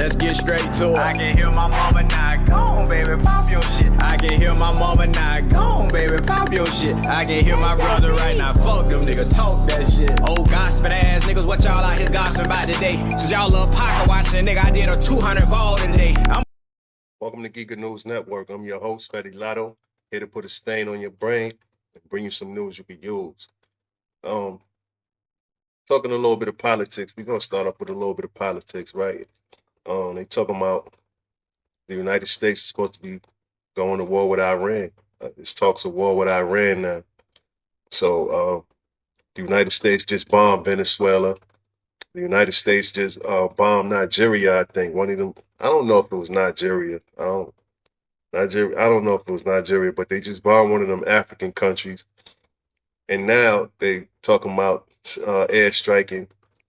Let's get straight to it. I can hear my mama now. Go on, baby, pop your shit. I can hear my mama now. Go on, baby, pop your shit. I can hear my brother right now. Fuck them niggas, talk that shit. Old gossiping ass niggas, what y'all out here gossiping about today? Since y'all love pocket watching, nigga, I did a 200 ball today. Welcome to Geeka News Network. I'm your host, Fetty Lotto, here to put a stain on your brain and bring you some news you can use. Talking a little bit of politics. We're going to start off with a little bit of politics, right? They talking about the United States is supposed to be going to war with Iran. There's talks of war with Iran now. So the United States just bombed Venezuela. The United States just bombed Nigeria, I think. One of them, I don't know if it was Nigeria. I don't know if it was Nigeria, but they just bombed one of them African countries. And now they talking about airstriking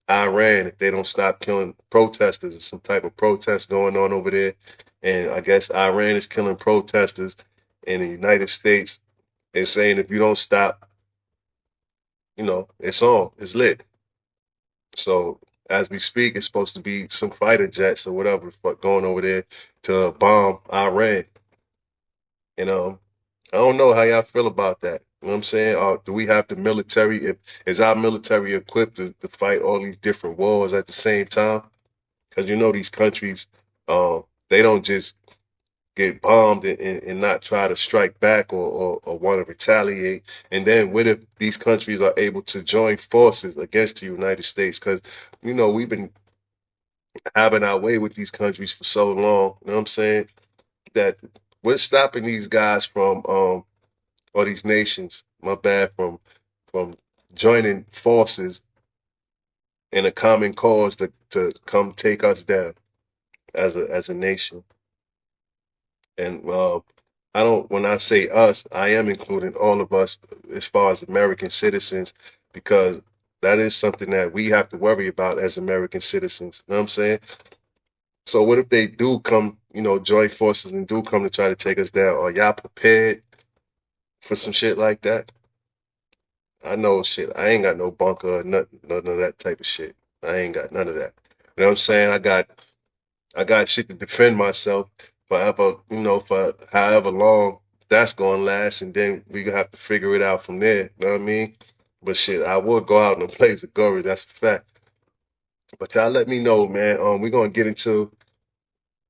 Iran if they don't stop killing protesters. There's some type of protest going on over there. And I guess Iran is killing protesters. And the United States is saying if you don't stop, you know, it's on. It's lit. So as we speak, it's supposed to be some fighter jets or whatever the fuck going over there to bomb Iran. And I don't know how y'all feel about that. You know what I'm saying? Do we have the military? Is our military equipped to fight all these different wars at the same time? Because you know these countries, they don't just get bombed and not try to strike back or want to retaliate. And then what if these countries are able to join forces against the United States? Because, you know, we've been having our way with these countries for so long, you know what I'm saying, that we're stopping these guys from, or these nations, my bad, from joining forces in a common cause to come take us down as a nation. And when I say us, I am including all of us as far as American citizens, because that is something that we have to worry about as American citizens. You know what I'm saying? So what if they do come, you know, join forces and do come to try to take us down? Are y'all prepared for some shit like that? I know shit. I ain't got no bunker or none of that type of shit. I ain't got none of that. You know what I'm saying? I got shit to defend myself forever, you know, for however long that's gonna last, and then we gonna have to figure it out from there. You know what I mean? But shit, I would go out in a blaze of glory. That's a fact. But y'all let me know, man. We're gonna get into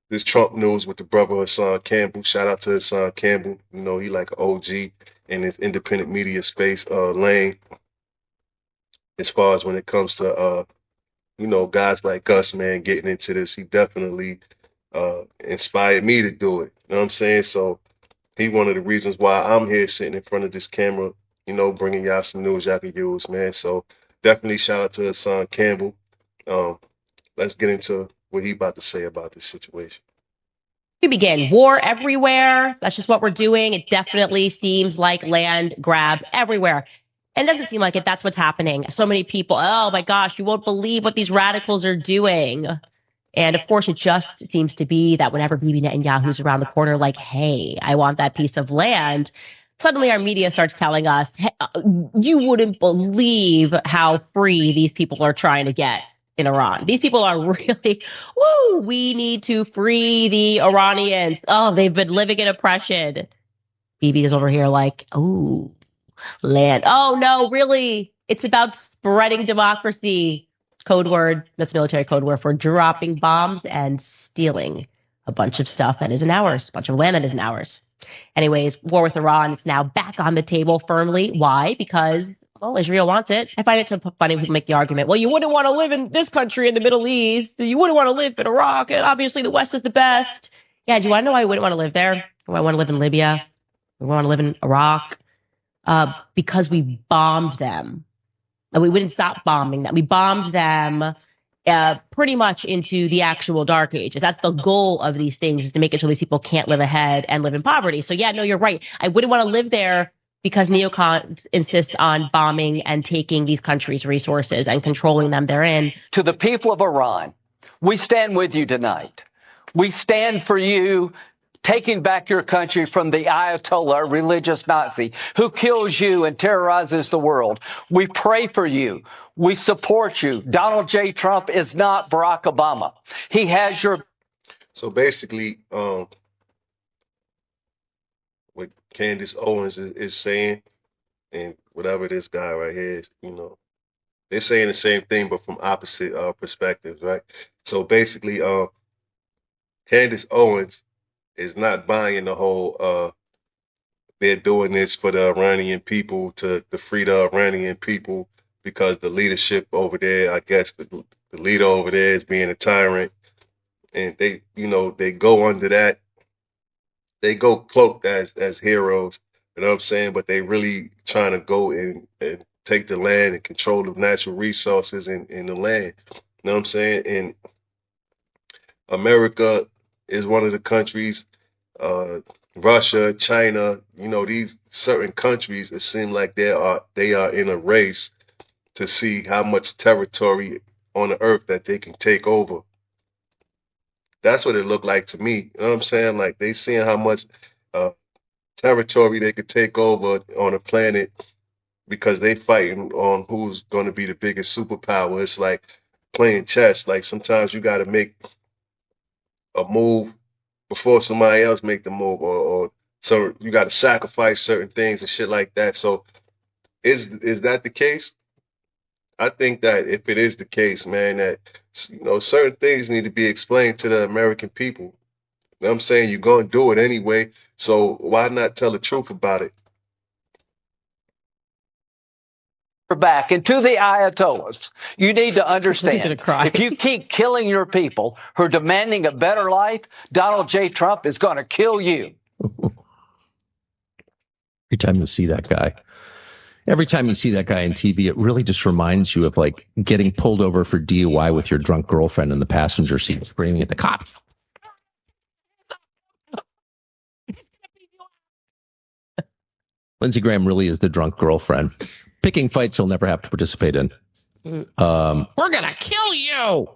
this Trump news with the brother Hassan Campbell. Shout out to Hassan Campbell. You know, he like an OG in his independent media space lane. As far as when it comes to you know, guys like us, man, getting into this, he definitely inspired me to do it. You know what I'm saying? So he one of the reasons why I'm here sitting in front of this camera, you know, bringing y'all some news y'all can use, man. So definitely shout out to Hassan Campbell. Let's get into what he about to say about this situation. We begin war everywhere. That's just what we're doing. It definitely seems like land grab everywhere. And it doesn't seem like it. That's what's happening. So many people, oh my gosh, you won't believe what these radicals are doing. And of course, it just seems to be that whenever Bibi Netanyahu's around the corner, like, hey, I want that piece of land, suddenly our media starts telling us, hey, you wouldn't believe how free these people are trying to get in Iran. These people are really, woo, we need to free the Iranians. Oh, they've been living in oppression. Bibi is over here like, ooh, land. Oh, no, really? It's about spreading democracy. Code word, that's military code word for dropping bombs and stealing a bunch of stuff that isn't ours, a bunch of land that isn't ours. Anyways, war with Iran is now back on the table firmly. Why? Because, well, Israel wants it. I find it so funny when people make the argument, well, you wouldn't want to live in this country in the Middle East. You wouldn't want to live in Iraq. And obviously, the West is the best. Yeah, do you want to know why I wouldn't want to live there? Do I want to live in Libya? Do I want to live in Iraq? Because we bombed them. And we wouldn't stop bombing them. We bombed them pretty much into the actual dark ages. That's the goal of these things, is to make it so these people can't live ahead and live in poverty. So yeah, no, you're right. I wouldn't want to live there because neocons insist on bombing and taking these countries' resources and controlling them therein. To the people of Iran, we stand with you tonight. We stand for you taking back your country from the Ayatollah, a religious Nazi, who kills you and terrorizes the world. We pray for you. We support you. Donald J. Trump is not Barack Obama. He has your So basically, what Candace Owens is saying, and whatever this guy right here is, they're saying the same thing, but from opposite perspectives, right? So basically, Candace Owens is not buying the whole they're doing this for the Iranian people to free the Iranian people because the leadership over there, I guess the leader over there is being a tyrant, and they go under that, they go cloaked as heroes, you know what I'm saying? But they really trying to go and take the land and control the natural resources in the land, you know what I'm saying? And America is one of the countries, uh, Russia, China, these certain countries, it seems like they are in a race to see how much territory on the earth that they can take over. That's what it looked like to me. You know what I'm saying? Like they seeing how much uh, territory they could take over on a planet because they fighting on who's going to be the biggest superpower. It's like playing chess. Like sometimes you got to make a move before somebody else make the move, or so you got to sacrifice certain things and shit like that. So is that the case? I think that if it is the case, man, that certain things need to be explained to the American people. You know what I'm saying? You're going to do it anyway, so why not tell the truth about it? Back and to the Ayatollahs, you need to I'm understand, gonna cry. if you keep killing your people who are demanding a better life, Donald J. Trump is going to kill you. Every time you see that guy on TV, it really just reminds you of like getting pulled over for DUI with your drunk girlfriend in the passenger seat, screaming at the cops. Lindsey Graham really is the drunk girlfriend, picking fights he'll never have to participate in. We're gonna kill you.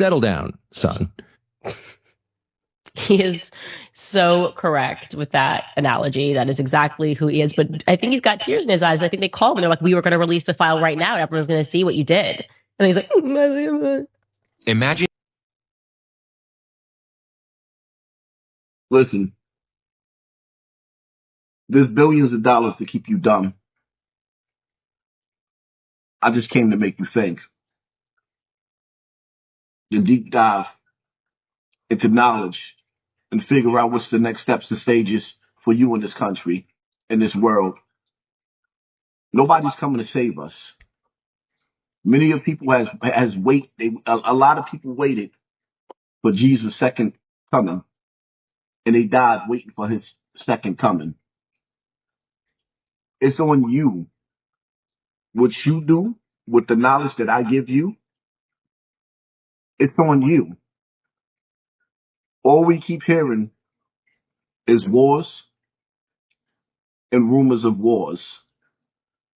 Settle down, son. He is so correct with that analogy. That is exactly who he is. But I think he's got tears in his eyes. I think they called him and they're like, we were going to release the file right now. And everyone's going to see what you did. And he's like, Imagine. Listen, there's billions of dollars to keep you dumb. I just came to make you think. The deep dive into knowledge and figure out what's the next steps and stages for you in this country, in this world. Nobody's coming to save us. Many of people has wait. A lot of people waited for Jesus' second coming, and they died waiting for his second coming. It's on you. What you do with the knowledge that I give you, it's on you. All we keep hearing is wars and rumors of wars.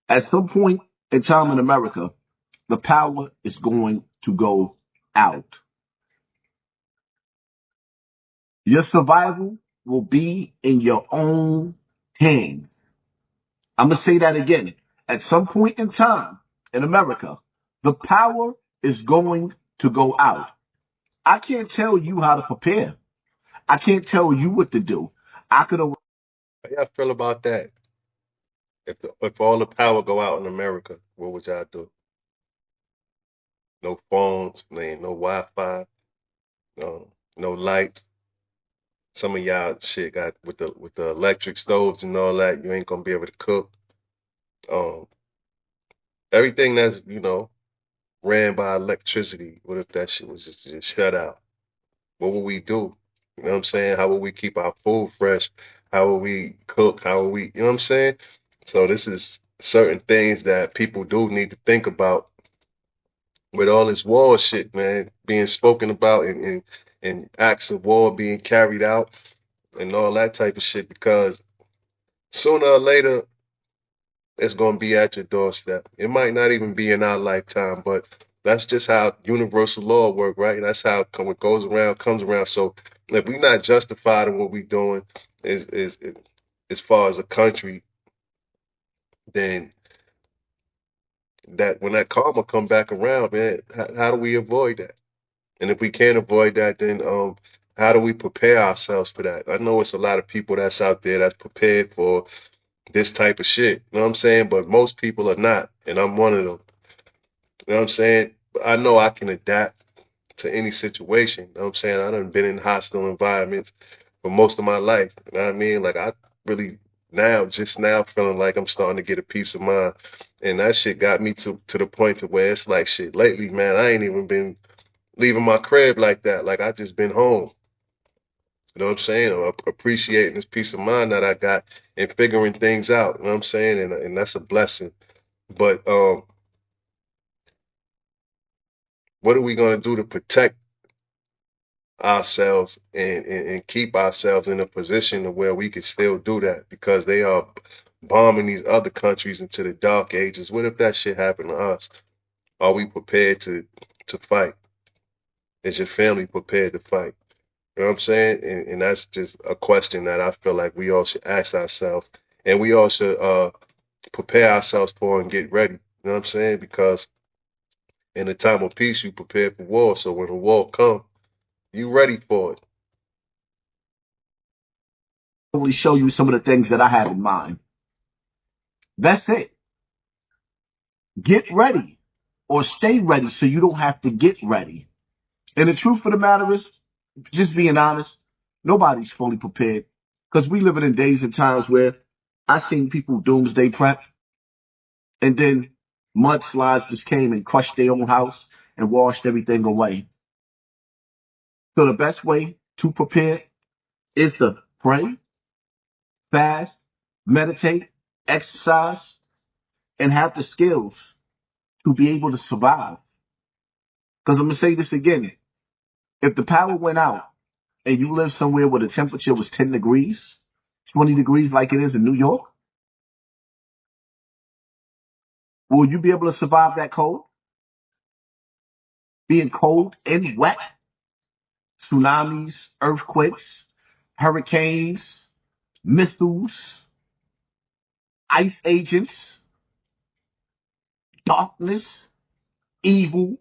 At some point in time in America, the power is going to go out. Your survival will be in your own hands. I'm going to say that again. At some point in time in America, the power is going to go out. I can't tell you how to prepare. I can't tell you what to do. I could have. How y'all feel about that? If all the power go out in America, what would y'all do? No phones, man, no Wi-Fi, no lights. Some of y'all shit got with the electric stoves and all that. You ain't gonna be able to cook. Everything that's ran by electricity. What if that shit was just shut out? What would we do? You know what I'm saying? How would we keep our food fresh? How would we cook? How would we, you know what I'm saying? So this is certain things that people do need to think about with all this war shit, man, being spoken about and acts of war being carried out and all that type of shit, because sooner or later it's going to be at your doorstep. It might not even be in our lifetime, but that's just how universal law works, right? That's how what goes around comes around. So if we're not justified in what we're doing is as far as a country, then that when that karma come back around, man, how do we avoid that? And if we can't avoid that, then how do we prepare ourselves for that? I know it's a lot of people that's out there that's prepared for this type of shit. You know what I'm saying? But most people are not, and I'm one of them. You know what I'm saying? But I know I can adapt to any situation. You know what I'm saying? I done been in hostile environments for most of my life. You know what I mean? Like I really just now feeling like I'm starting to get a peace of mind. And that shit got me to the point to where it's like shit, lately, man, I ain't even been leaving my crib like that. Like I just been home. You know what I'm saying? Or appreciating this peace of mind that I got and figuring things out. You know what I'm saying? And that's a blessing. But what are we gonna do to protect ourselves and keep ourselves in a position to where we can still do that? Because they are bombing these other countries into the dark ages. What if that shit happened to us? Are we prepared to fight? Is your family prepared to fight? You know what I'm saying? And that's just a question that I feel like we all should ask ourselves. And we all should prepare ourselves for and get ready. You know what I'm saying? Because in a time of peace, you prepare for war. So when the war comes, you ready for it. Only show you some of the things that I have in mind. That's it. Get ready or stay ready so you don't have to get ready. And the truth of the matter is, just being honest, nobody's fully prepared because we living in days and times where I seen people doomsday prep and then mudslides just came and crushed their own house and washed everything away. So the best way to prepare is to pray, fast, meditate, exercise, and have the skills to be able to survive. Because I'm going to say this again. If the power went out and you live somewhere where the temperature was 10 degrees, 20 degrees like it is in New York, will you be able to survive that cold? Being cold and wet, tsunamis, earthquakes, hurricanes, missiles, ice agents, darkness, evil,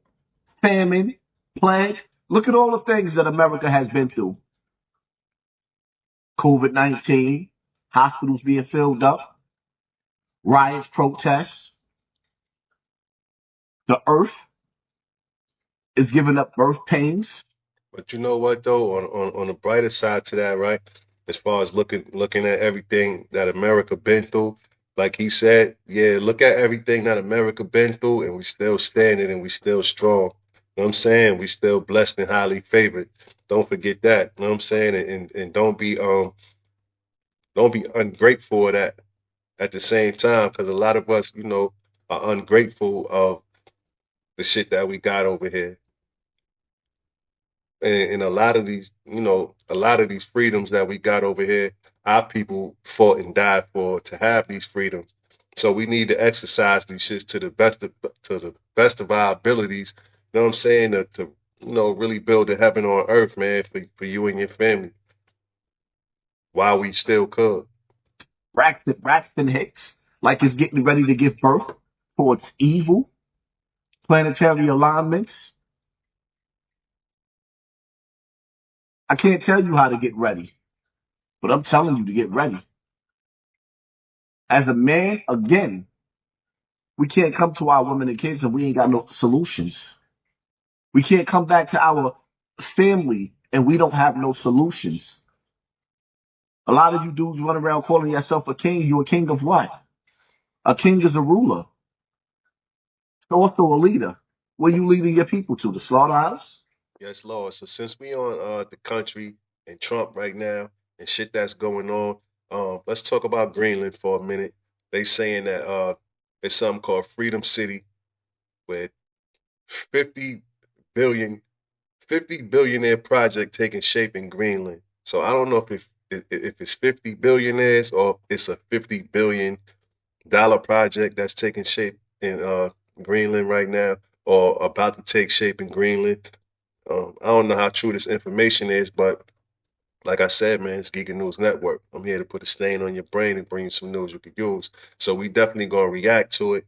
famine, plague. Look at all the things that America has been through. COVID-19, hospitals being filled up, riots, protests. The earth is giving up birth pains. But you know what though? On the brighter side to that, right? As far as looking at everything that America been through, like he said, yeah, look at everything that America been through, and we still standing and we still strong. You know what I'm saying? We still blessed and highly favored. Don't forget that. You know what I'm saying? And don't be ungrateful of that at the same time, because a lot of us, you know, are ungrateful of the shit that we got over here. And a lot of these, you know, a lot of these freedoms that we got over here, our people fought and died for to have these freedoms. So we need to exercise these shits to the best of our abilities. You know what I'm saying? To you know, really build a heaven on earth, man, for you and your family while we still could. Braxton Hicks, like is getting ready to give birth towards evil, planetary alignments. I can't tell you how to get ready, but I'm telling you to get ready. As a man, again, we can't come to our women and kids and we ain't got no solutions. We can't come back to our family and we don't have no solutions. A lot of you dudes run around calling yourself a king. You a king of what? A king is a ruler. Also a leader. Where you leading your people to? The slaughterhouse? Yes, Lord. So since we on the country and Trump right now and shit that's going on, let's talk about Greenland for a minute. They saying that it's something called Freedom City with 50 billion 50 billionaire project taking shape in Greenland. So I don't know if it's 50 billionaires or it's a $50 billion project that's taking shape in Greenland right now or about to take shape in Greenland. I don't know how true this information is, but like I said, man, it's Geeking News Network. I'm here to put a stain on your brain and bring you some news you could use. So we definitely gonna react to it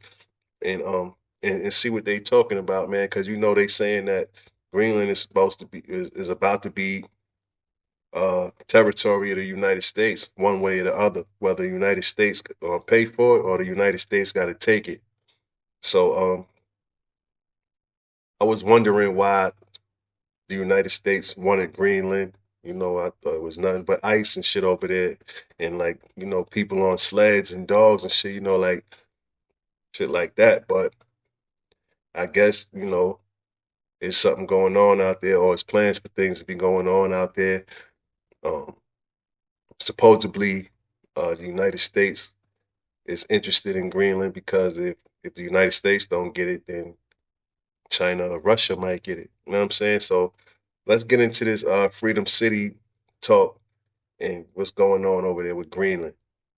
and see what they talking about, man, because you know they saying that Greenland is supposed to be is about to be territory of the United States, one way or the other, whether the United States pay for it or the United States got to take it. So I was wondering why the United States wanted Greenland. You know, I thought it was nothing but ice and shit over there, and like, you know, people on sleds and dogs and shit, you know, like shit like that. But I guess, you know, there's something going on out there, or it's plans for things to be going on out there. Supposedly, the United States is interested in Greenland because if the United States don't get it, then China or Russia might get it. You know what I'm saying? So let's get into this Freedom City talk and what's going on over there with Greenland.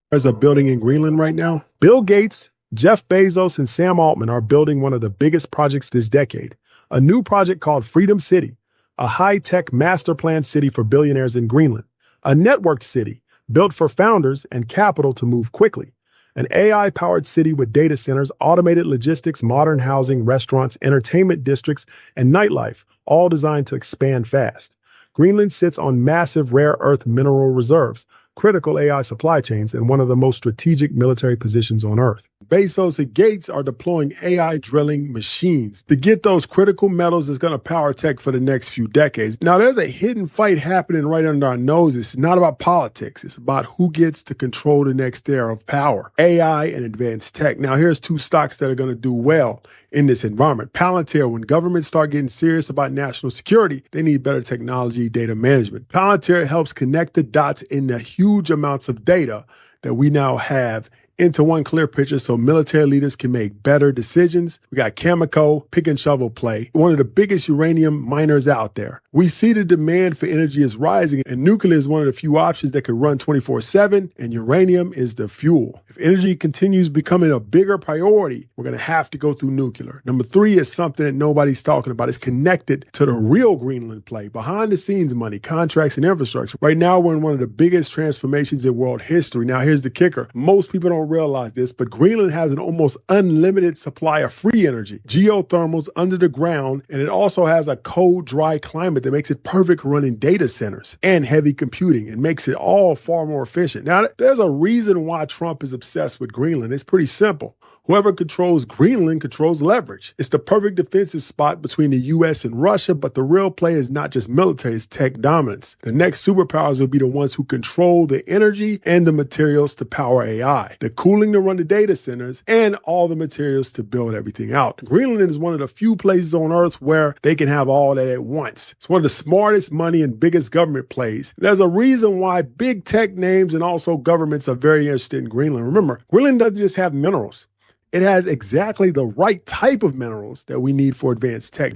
There's a building in Greenland right now. Bill Gates, Jeff Bezos, and Sam Altman are building one of the biggest projects this decade, a new project called Freedom City, a high-tech master plan city for billionaires in Greenland, a networked city built for founders and capital to move quickly, an AI-powered city with data centers, automated logistics, modern housing, restaurants, entertainment districts, and nightlife, all designed to expand fast. Greenland sits on massive rare earth mineral reserves, critical AI supply chains, and one of the most strategic military positions on Earth. Bezos and Gates are deploying AI drilling machines to get those critical metals that's going to power tech for the next few decades. Now, there's a hidden fight happening right under our noses. It's not about politics. It's about who gets to control the next era of power, AI and advanced tech. Now, here's two stocks that are going to do well in this environment. Palantir, when governments start getting serious about national security, they need better technology, data management. Palantir helps connect the dots in the huge amounts of data that we now have into one clear picture so military leaders can make better decisions. We got Cameco, pick and shovel play, one of the biggest uranium miners out there. We see the demand for energy is rising, and nuclear is one of the few options that can run 24/7, and uranium is the fuel. If energy continues becoming a bigger priority, we're going to have to go through nuclear. Number 3 is something that nobody's talking about. It's connected to the real Greenland play, behind the scenes money, contracts, and infrastructure. Right now, we're in one of the biggest transformations in world history. Now, here's the kicker. Most people don't realize this, but Greenland has an almost unlimited supply of free energy, geothermals under the ground, and it also has a cold, dry climate that makes it perfect for running data centers and heavy computing and makes it all far more efficient. Now, there's a reason why Trump is obsessed with Greenland. It's pretty simple. Whoever controls Greenland controls leverage. It's the perfect defensive spot between the U.S. and Russia, but the real play is not just military, it's tech dominance. The next superpowers will be the ones who control the energy and the materials to power AI, the cooling to run the data centers, and all the materials to build everything out. Greenland is one of the few places on Earth where they can have all that at once. It's one of the smartest money and biggest government plays. There's a reason why big tech names and also governments are very interested in Greenland. Remember, Greenland doesn't just have minerals. It has exactly the right type of minerals that we need for advanced tech.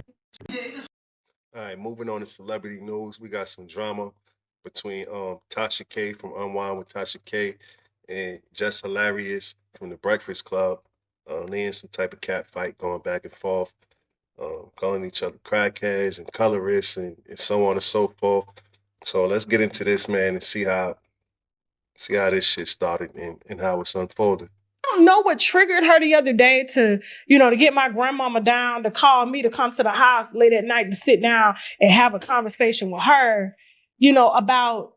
All right, moving on to celebrity news. We got some drama between Tasha K from Unwind with Tasha K and Jess Hilarious from The Breakfast Club. They in some type of cat fight going back and forth, calling each other crackheads and colorists and so on and so forth. So let's get into this, man, and see how this shit started and how it's unfolded. I don't know what triggered her the other day to get my grandmama down, to call me to come to the house late at night to sit down and have a conversation with her, about,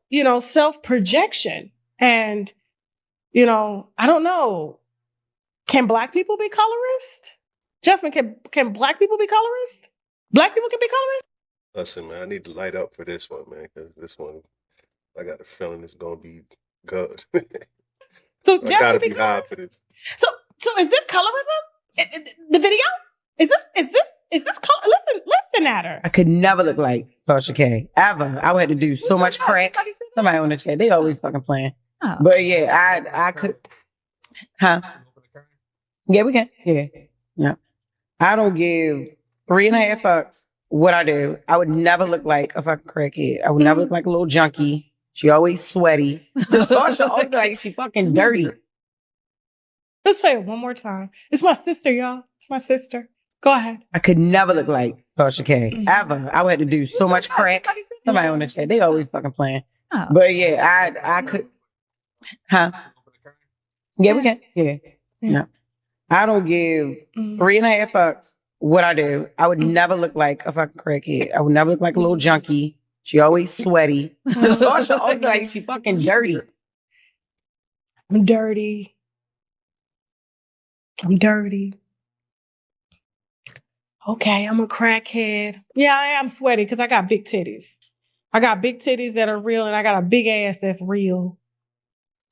self-projection. And, I don't know. Can Black people be colorist? Jasmine, can Black people be colorist? Black people can be colorist? Listen, man, I need to light up for this one, man, because this one, I got a feeling it's going to be good. So I gotta be high for this. So is this colorism? The video? Is this color? Listen at her. I could never look like Tasha K. Ever. I would have to do so much crack. Somebody on the chat. They always fucking playing. Oh. But yeah, I could. Huh? Yeah, we can. Yeah. I don't give 3.5 fucks what I do. I would never look like a fucking crackhead. I would never look like a little junkie. She always sweaty. Tasha always like she fucking dirty. Let's play it one more time. It's my sister, y'all. It's my sister. Go ahead. I could never look like Tasha K. Ever. I would have to do so much crack. Somebody on the chat. They always fucking playing. Oh. But yeah, I could. Huh? Yeah, we can. Yeah. I don't give 3.5 fucks what I do. I would never look like a fucking crackhead. I would never look like a little junkie. She always sweaty. So she always like she fucking dirty. I'm dirty. I'm dirty. Okay, I'm a crackhead. Yeah, I am sweaty because I got big titties. I got big titties that are real, and I got a big ass that's real.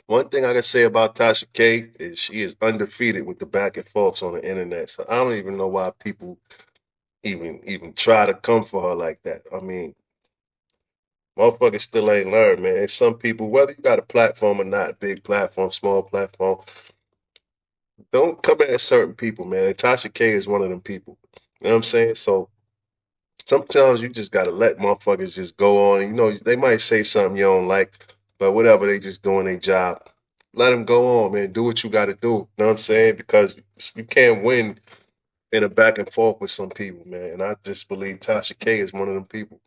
One thing I can say about Tasha K is she is undefeated with the back and forths on the internet. So I don't even know why people even try to come for her like that. I mean, motherfuckers still ain't learned, man. And some people, whether you got a platform or not, big platform, small platform, don't come at certain people, man. And Tasha K is one of them people. You know what I'm saying? So sometimes you just gotta let motherfuckers just go on. You know, they might say something you don't like, but whatever, they just doing their job. Let them go on, man. Do what you gotta do. You know what I'm saying? Because you can't win in a back and forth with some people, man. And I just believe Tasha K is one of them people.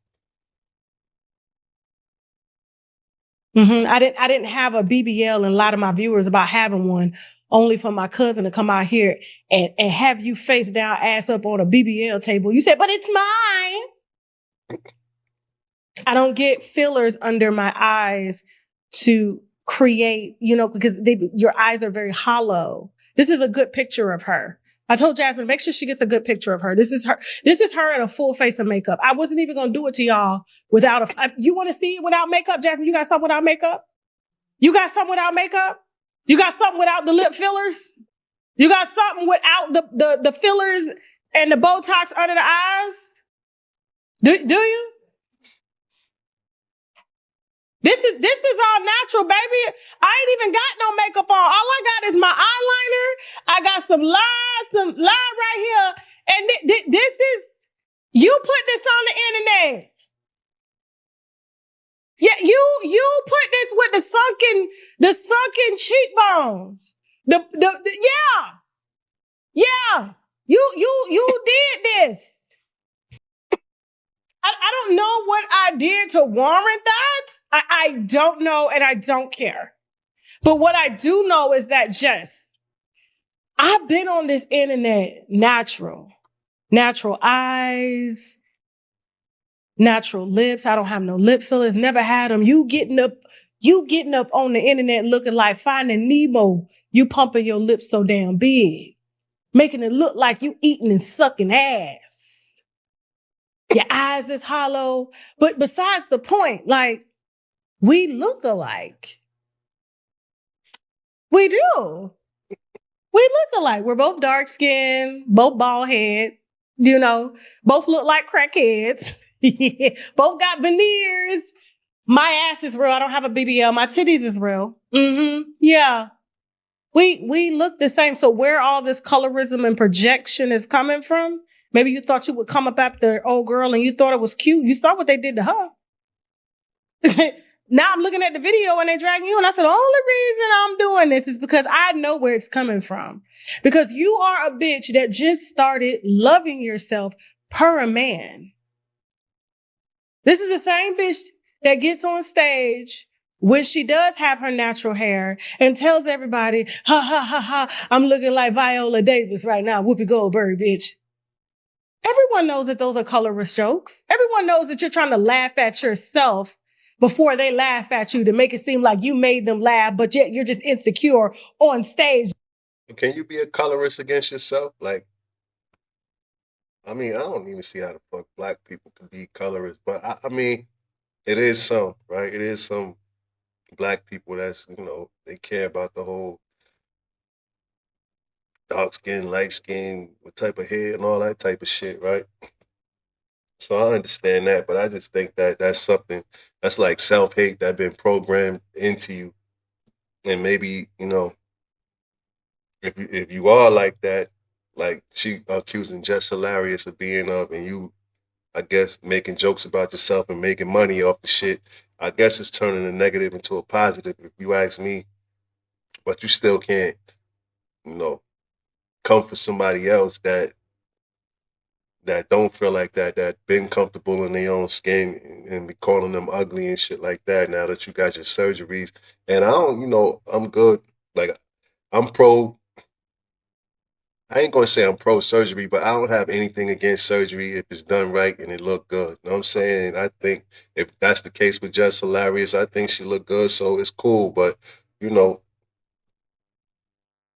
I didn't have a BBL, and a lot of my viewers about having one, only for my cousin to come out here and have you face down, ass up on a BBL table. You said, but it's mine. I don't get fillers under my eyes to create, because your eyes are very hollow. This is a good picture of her. I told Jasmine, make sure she gets a good picture of her. This is her in a full face of makeup. I wasn't even going to do it to y'all without you want to see it without makeup, Jasmine? You got something without makeup? You got something without makeup? You got something without the lip fillers? You got something without the fillers and the Botox under the eyes? Do you? This is all natural, baby. I ain't even got no makeup on. All I got is my eyeliner. I got some line right here. And this is, you put this on the internet. Yeah, you put this with the sunken cheekbones. Yeah. You did this. I don't know what I did to warrant that. I don't know, and I don't care. But what I do know is that, Jess, I've been on this internet natural eyes, natural lips. I don't have no lip fillers, never had them. You getting up on the internet looking like Finding Nemo. You pumping your lips so damn big, making it look like you eating and sucking ass. Your eyes is hollow. But besides the point, like, we look alike. We do. We look alike. We're both dark skinned, both bald head, both look like crackheads. Both got veneers. My ass is real. I don't have a BBL. My titties is real. Yeah. We look the same. So where all this colorism and projection is coming from, maybe you thought you would come up after old girl and you thought it was cute. You saw what they did to her. Now I'm looking at the video and they dragging you, and I said, the only reason I'm doing this is because I know where it's coming from. Because you are a bitch that just started loving yourself per a man. This is the same bitch that gets on stage when she does have her natural hair and tells everybody, ha, ha, ha, ha, I'm looking like Viola Davis right now, Whoopi Goldberg, bitch. Everyone knows that those are colorless jokes. Everyone knows that you're trying to laugh at yourself before they laugh at you to make it seem like you made them laugh, but yet you're just insecure on stage. Can you be a colorist against yourself? Like, I mean, I don't even see how the fuck black people can be colorists, but I mean, it is some, right? It is some black people that's, they care about the whole dark skin, light skin, what type of hair and all that type of shit, right? So I understand that, but I just think that that's something that's like self-hate that been programmed into you. And maybe, if you are like that, like she accusing Jess Hilarious of being up and you, I guess, making jokes about yourself and making money off the shit, I guess it's turning a negative into a positive if you ask me. But you still can't, come for somebody else that don't feel like that been comfortable in their own skin and be calling them ugly and shit like that now that you got your surgeries. And I don't, I'm good. Like, I'm pro I ain't gonna say I'm pro surgery, but I don't have anything against surgery if it's done right and it look good. You know what I'm saying? I think if that's the case with Jess Hilarious, I think she look good, so it's cool. But you know,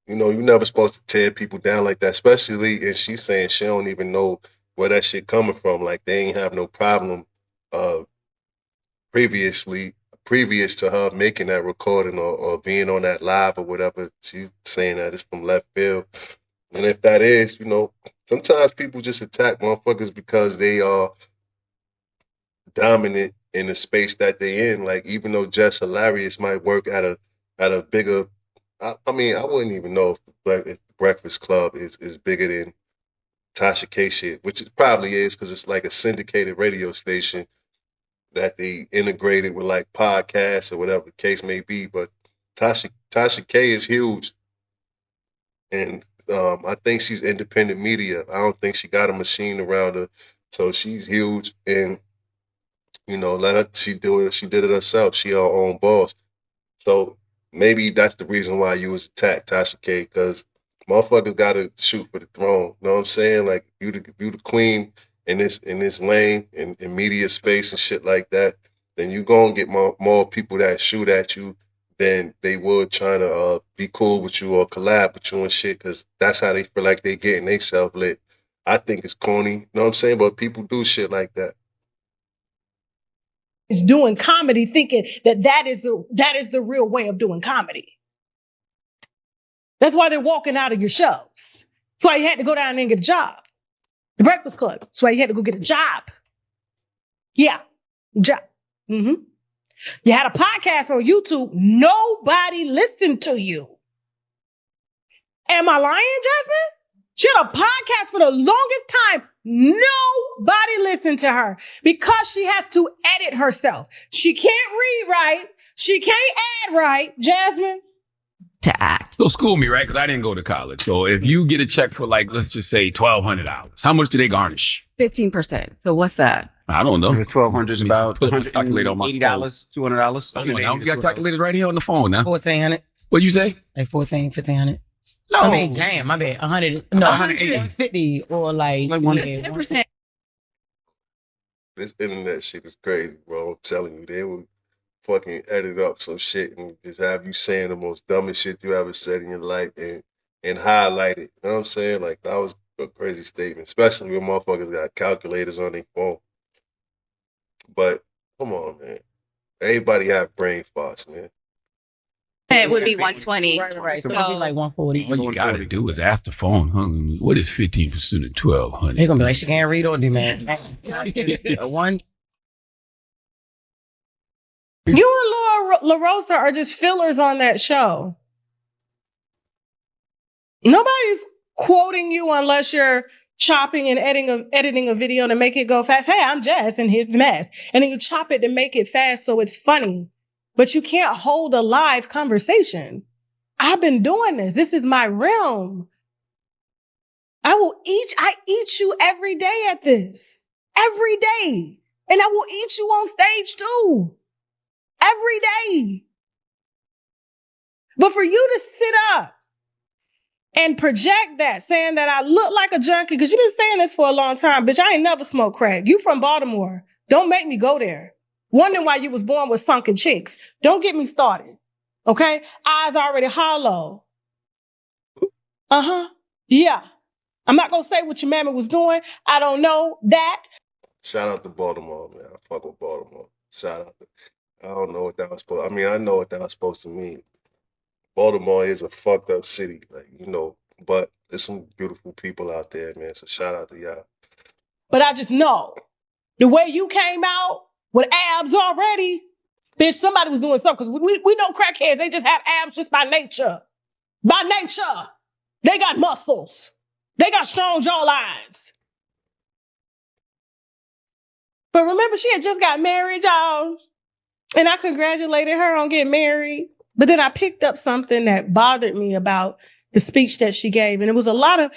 you're never supposed to tear people down like that, especially and she's saying she don't even know where that shit coming from. Like they ain't have no problem uh previous to her making that recording or being on that live or whatever. She's saying that it's from left field. And if that is, sometimes people just attack motherfuckers because they are dominant in the space that they in. Like even though Jess Hilarious might work at a bigger, I mean, I wouldn't even know if Breakfast Club is bigger than Tasha K shit, which it probably is because it's like a syndicated radio station that they integrated with like podcasts or whatever the case may be. But Tasha K is huge, and I think she's independent media. I don't think she got a machine around her, so she's huge. And let her. She do it. She did it herself. She her own boss. So maybe that's the reason why you was attacked, Tasha K, because motherfuckers got to shoot for the throne. You know what I'm saying? Like you the queen in this lane in media space and shit like that, then you gonna get more people that shoot at you than they would trying to be cool with you or collab with you and shit, because that's how they feel like they getting they self lit. I think it's corny, you know what I'm saying? But people do shit like that. Is doing comedy thinking that is the real way of doing comedy. That's why they're walking out of your shows. That's why you had to go down there and get a job. The Breakfast Club. That's why you had to go get a job. Yeah, job. Mm-hmm. You had a podcast on YouTube. Nobody listened to you. Am I lying, Jasmine? She had a podcast for the longest time. Nobody listened to her because she has to edit herself. She can't read right. She can't add right. Jasmine? To act. So school me, right? Because I didn't go to college. So if you get a check for like, let's just say $1,200, how much do they garnish? 15%. So what's that? I don't know. $1,200 is about calculator on my $80, phone. $200. Come on now, we got calculators right here on the phone now. 1,400. What'd you say? Like 1,500. No. I mean, damn, my bad. 100. No, 150 or like 10%. This internet shit is crazy, bro. I'm telling you, they will fucking edit up some shit and just have you saying the most dumbest shit you ever said in your life and highlight it. You know what I'm saying? Like, that was a crazy statement, especially when motherfuckers got calculators on their phone. But, come on, man. Everybody have brain farts, man. It would be 120. Right. So it'd be like 140. What you gotta do is after phone, huh? What is 15% of 1,200? They're gonna be like, she can't read or do, man. One. You and Laura LaRosa are just fillers on that show. Nobody's quoting you unless you're chopping and editing a video to make it go fast. Hey, I'm Jess, and here's the mess. And then you chop it to make it fast so it's funny. But you can't hold a live conversation. I've been doing this. This is my realm. I eat you every day at this. Every day. And I will eat you on stage too. Every day. But for you to sit up and project that, saying that I look like a junkie, because you've been saying this for a long time, bitch, I ain't never smoked crack. You from Baltimore. Don't make me go there. Wondering why you was born with sunken cheeks. Don't get me started. Okay? Eyes already hollow. Yeah. I'm not going to say what your mammy was doing. I don't know that. Shout out to Baltimore, man. I fuck with Baltimore. Shout out to... I don't know what that was supposed... I mean, I know what that was supposed to mean. Baltimore is a fucked up city, but there's some beautiful people out there, man. So shout out to y'all. But I just know the way you came out with abs already, bitch, somebody was doing something. Because we know crackheads, they just have abs just by nature. By nature. They got muscles. They got strong jawlines. But remember, she had just got married, y'all. And I congratulated her on getting married. But then I picked up something that bothered me about the speech that she gave. And it was a lot of,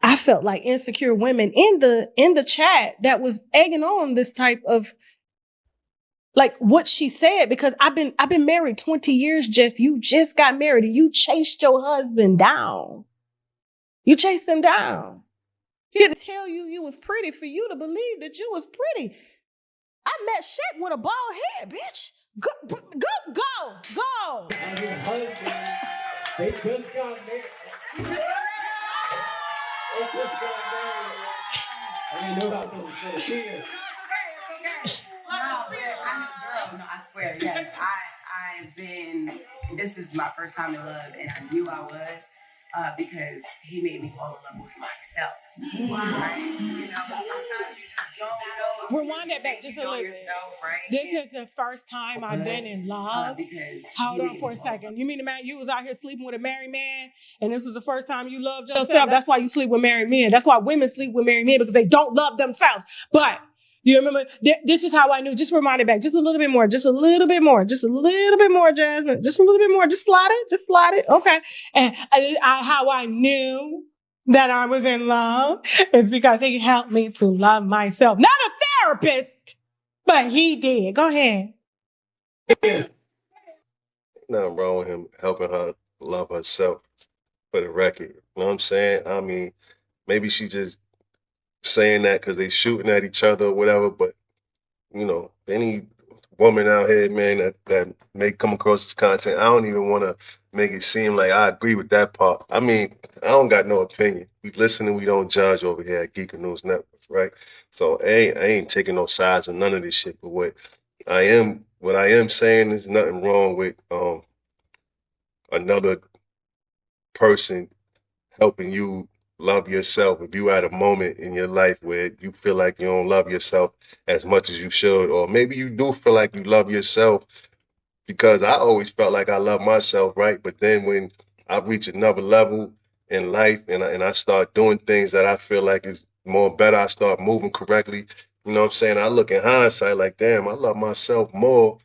I felt like, insecure women in the chat that was egging on this type of, like, what she said. Because I've been married 20 years, Jess. You just got married and you chased your husband down. You chased him down. He'll tell you you was pretty for you to believe that you was pretty. I met Shaq with a bald head, bitch. Go. They just got married. I didn't know about those for the kids. No, I swear, yes. I've been, this is my first time in love, and I knew I was because he made me fall in love with myself. Wow. Right? You know, sometimes you just don't know. Rewind that back just a little bit. Yourself, right? This is the first time I've been in love. Hold on for a second. You mean the man you was out here sleeping with a married man, and this was the first time you loved yourself? That's why you sleep with married men. That's why women sleep with married men, because they don't love themselves. But you remember, this is how I knew. Just rewind it back. Just a little bit more. Just a little bit more. Just a little bit more, Jasmine. Just a little bit more. Just slide it. Just slide it. Okay. And how I knew that I was in love is because he helped me to love myself. Not a therapist, but he did. Go ahead. Nothing wrong with him helping her love herself, for the record. You know what I'm saying? I mean, maybe she just saying that because they shooting at each other or whatever, but, you know, any woman out here, man, that may come across this content, I don't even want to make it seem like I agree with that part. I mean, I don't got no opinion. We listen and we don't judge over here at Geek News Network, right? So I ain't taking no sides or none of this shit, but what I am saying is nothing wrong with another person helping you love yourself. If you at a moment in your life where you feel like you don't love yourself as much as you should, or maybe you do feel like you love yourself, because I always felt like I love myself, right? But then when I reach another level in life and I start doing things that I feel like is more better, I start moving correctly, you know what I'm saying? I look in hindsight like, damn, I love myself more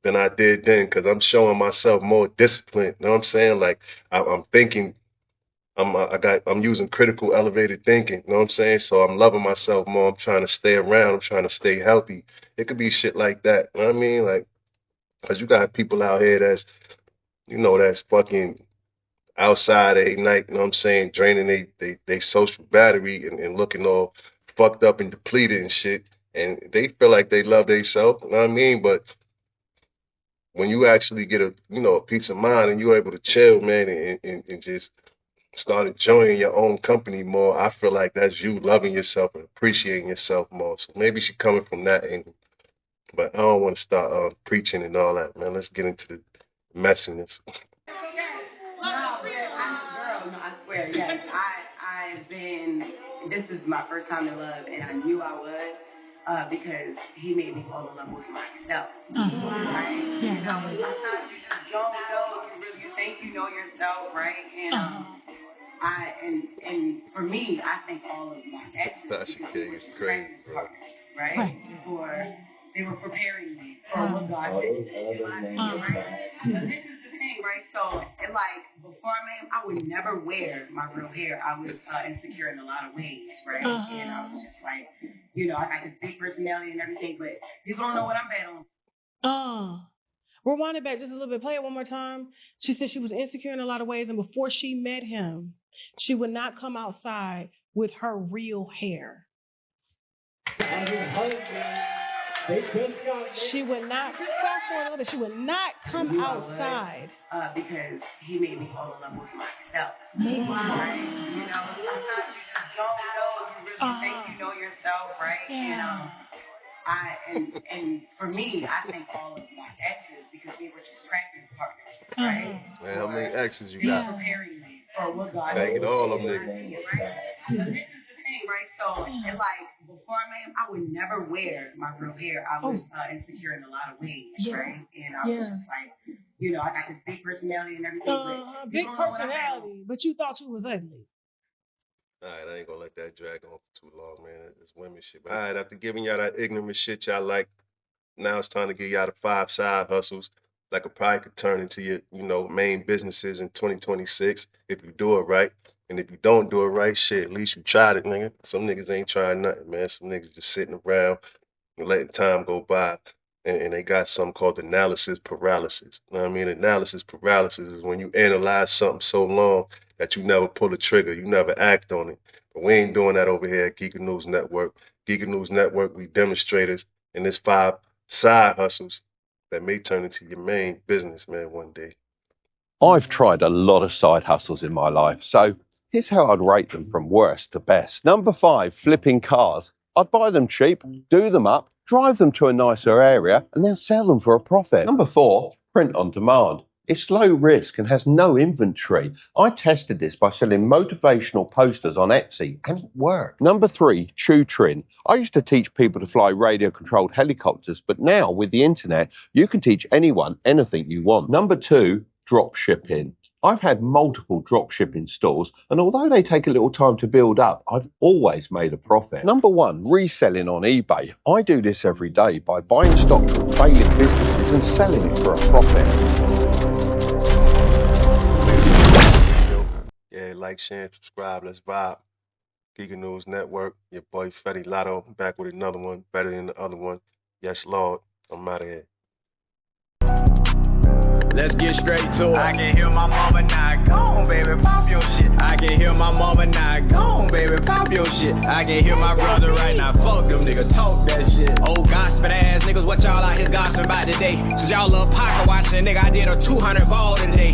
than I did then, because I'm showing myself more discipline. You know what I'm saying? Like I'm thinking, I'm using critical, elevated thinking. You know what I'm saying? So I'm loving myself more. I'm trying to stay around. I'm trying to stay healthy. It could be shit like that. You know what I mean? Like, because you got people out here that's, you know, that's fucking outside at night, you know what I'm saying, draining they social battery and looking all fucked up and depleted and shit. And they feel like they love themselves. You know what I mean? But when you actually get a peace of mind and you're able to chill, man, and just start enjoying your own company more, I feel like that's you loving yourself and appreciating yourself more. So maybe she's coming from that angle. But I don't want to start preaching and all that, man. Let's get into the messiness. I swear, yes. I've been, this is my first time in love, and I knew I was because he made me fall in love with myself. Right? You know, sometimes you just don't know. You think you know yourself, right? And for me, I think all of my exes is crazy, bro. right? They were preparing me for what God did in my life, right? But this is the thing, right? So, and like, before I met him, I would never wear my real hair. I was insecure in a lot of ways, right? And I was just like, you know, I got this big personality and everything, but people don't know what I'm bad on. Rewind it back just a little bit. Play it one more time. She said she was insecure in a lot of ways, and before she met him, she would not come outside with her real hair. She would not, fast forward a little bit, she would not come outside. Because he made me fall in love with myself. Right? You know, sometimes you just don't know. You really think you know yourself, right? Yeah. And for me, I think all of my exes, because they were just practice partners, right? Man, how many exes you got? Preparing me for what God Banging all of them niggas. Right? This is the thing, right? So, and like, before I met him, I would never wear my real hair. I was insecure in a lot of ways, right? And I was just like, you know, I got this big personality and everything. But big personality, but you thought you was ugly. All right, I ain't gonna let that drag on for too long, man. It's women shit. All right, after giving y'all that ignorant shit y'all like, now it's time to give y'all the 5 side hustles that could probably could turn into your, main businesses in 2026 if you do it right. And if you don't do it right, shit, at least you tried it, nigga. Some niggas ain't trying nothing, man. Some niggas just sitting around and letting time go by and they got something called analysis paralysis. You know what I mean? Analysis paralysis is when you analyze something so long that you never pull the trigger, you never act on it. But we ain't doing that over here at Geeking News Network. Geeking News Network, we demonstrators, and there's 5 side hustles that may turn into your main business, man, one day. I've tried a lot of side hustles in my life, so here's how I'd rate them from worst to best. Number 5, flipping cars. I'd buy them cheap, do them up, drive them to a nicer area, and then sell them for a profit. Number 4, print on demand. It's low risk and has no inventory. I tested this by selling motivational posters on Etsy, and it worked. Number 3, tutoring. I used to teach people to fly radio-controlled helicopters, but now with the internet, you can teach anyone anything you want. Number 2, drop shipping. I've had multiple drop shipping stores, and although they take a little time to build up, I've always made a profit. Number 1, reselling on eBay. I do this every day by buying stock from failing businesses and selling it for a profit. Yeah, like, share, subscribe, let's vibe. Geeking News Network, your boy Fetty Lotto, back with another one, better than the other one. Yes, Lord, I'm out of here. Let's get straight to it. I can hear my mama now. Go on, baby, pop your shit. I can hear my mama now. Go on, baby, pop your shit. I can hear my brother right now. Fuck them niggas, talk that shit. Old gossiping ass niggas, what y'all out here gossiping about today? Since y'all love pocket watching, nigga, I did a 200 ball today.